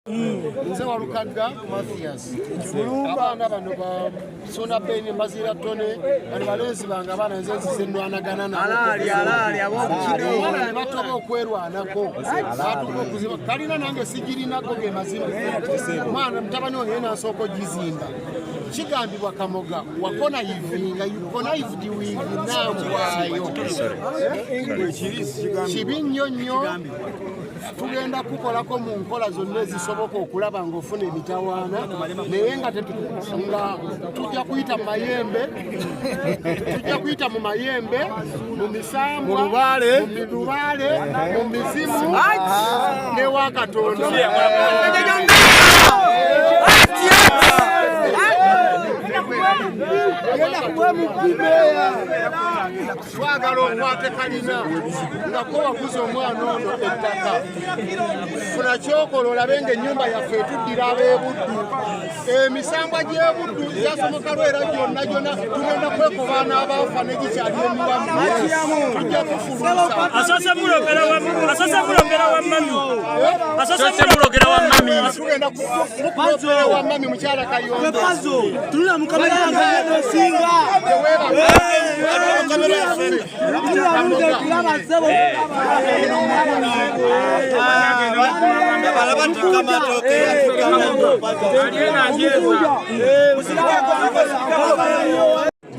Nze Walukagga Mathias. Abaana bano ba Sona Beni Mbazira Tone bali balezi bange abaana nze nzisendwanagana nabo. Alali abokiro. Abaana batoba okwerwanako. Batuka okuziba kalina nange sigirinako ge mazima. Mwana mutabani wange nasoko gizimba. Kigambibwa Kamoga wakona yivinga yukona yivudi wingi namwayo. Chibinyonyo tugenda kukolako mu nkola zonna ezisoboka okulaba ng'ofuna emitawaana naye nga tujja kuyita mu mayembe mu misambwa mu lubaale mu mizimu n'ewa Katonda. Twagala okwate kalina nga ko waguza omwana ono ettaka funa kyokola olabe ng'ennyumba yaffe etuddira ab'ebuddu emisambwa gy'ebuddu gyasomoka lwera gyonna tugenda kwekobaana abaafa ne gikyali emiwamu tujja kufuluusa tugenda kukulopera wa mami mukyala Kayondo tulina mukamera yange singa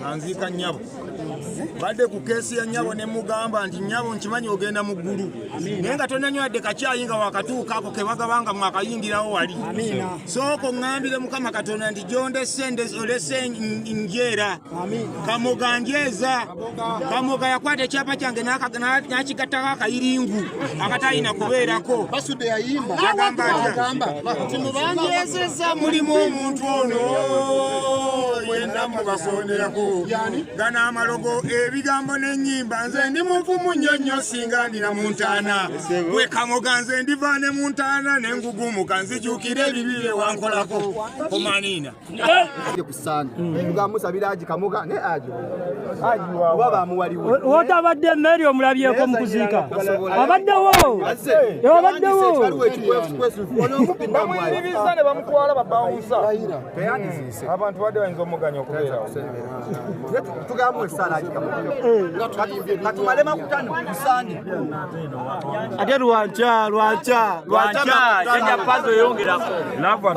Nanzika Nyabo badde ku keesi ya Nyabo ne mugamba nti Nyabo nkimanyi ogenda mu ggulu naye nga tonnanywadde kakyayi nga wakatuukaako ke bagabanga mwakayingirawo wali sooka oŋŋambire Mukama Katonda nti gyondesse olese njeera Kamoga njeeza Kamoga yakwata ekyapa kyange n'akigattako akayiringu akatalina kubeerako basudde yayimba agamba nti mubanjeezezza mulimu omuntu ono yenna mubasonerako gana amalogo ebigambo n'ennyimba nze ndi muvumu nnyo singa ndina mu ntaana gwe Kamoga nze ndiva ne mu ntaana n'engugumuka nzijuukira ebibi bye wankolako kumanina kusana tugamusabira Haji Kamoga ne Haji oba bamuwaliwo otabadde mmeri omulabyeko mu kuziika abaddewo bamuyiriza ne bamutwala babawusa abantu badde bayinza omuganya okubeerawo tugamwe sana Haji Kamoga katumale makutano kusande ate lwanca janja pazo yongerako nafa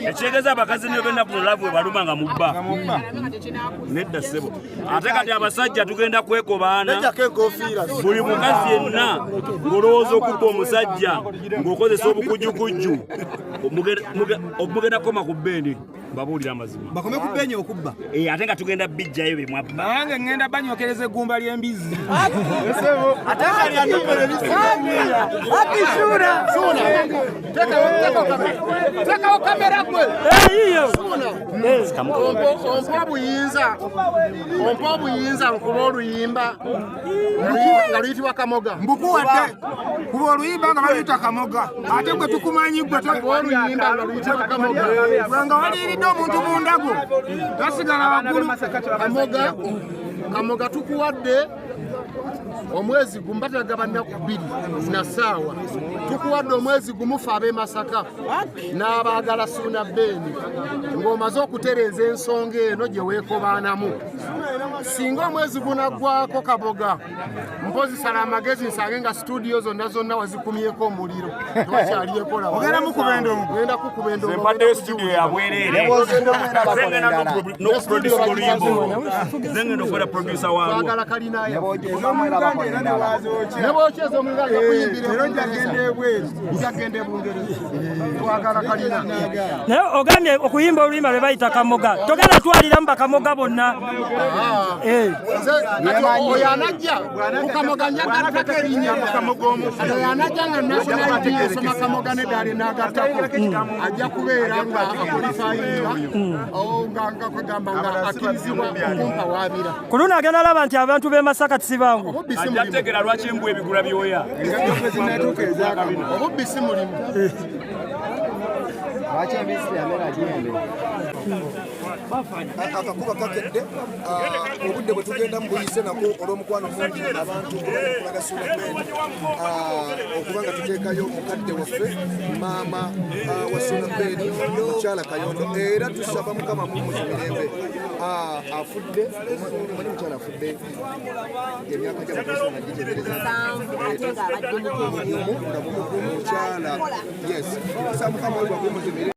ekyegeza abakazi niyo benda kulolavu webalumanga mu bba nedda ssebo ate kati abasajja tugenda kwekobaana buli mukazi yenna ng'olowooza okubba omusajja ng'okozesa obukujjukujju omugenda koma ku bbendi babuulira amazima bakome ku bbenyi okubba ate nga tugenda bijjayo be mwabba nange ngenda banyokereza eggumba ly'embizi tekawo kamera gwe ompa obuyinza nkuba oluyimba nga luyitibwa Kamoga mbukuwadde kuba oluyimba nga baluyita Kamoga ate gwe tukumanyi gwe oluyimba nga luyitibwa Kamoga nga waliiridde omuntu mundago tasigala waggulu Kamoga tukuwadde omwezi gumu batagabana ku 2 na saawa tukuwadde omwezi gumu fe ab'e Masaka n'abaagala Sona Beni ng'omaze okutereeza ensonga eno gye weekobaanamu singa omwezi gunaggwako Kamoga mpozi sala amagezi nsange nga studio zonna wazikumyeko omuliro tewakyalyeko ogenda mukuba endongo genda kukuba endongo empadde studio yabwereere zengenda n'okuproduce oluyimbo zengenda okubeera producer waalwo twagala kalinaaya ne bwokyeza omuganda kuyimbira njagenda ebungereza twagala kalina naye ogambye okuyimba oluyimba lwe bayita Kamoga togenda twaliramu bakamoga bonna oyo anajja ku Kamoga njagattako erinnya oyo anajja nga nationality esoma Kamoga neddaali n'agattako ajja kubeera nga akulifayinga nga kwegamba nga akkirizibwa kumpa waabira ku luno agenda alaba nti abantu b'e Masaka tisibangu ajja kutegeera lwaki embwa ebigula byoya obubbi si mulimu akakuba kakedde obudde bwe tugenda mubuyise nako olw'omukwano mungi abantu kulagasuula bbeeni okuba nga tuteekayo mukadde waffe maama wa Ssuuna Bbeeni mukyala Kayondo era tusaba Mukama mumuzimirembe afudde mani mukyala afudde emyaka gy'abakozi nga gitebereza nga bumugumu mukyala yes tusaba Mukama we bwagumuzimirembe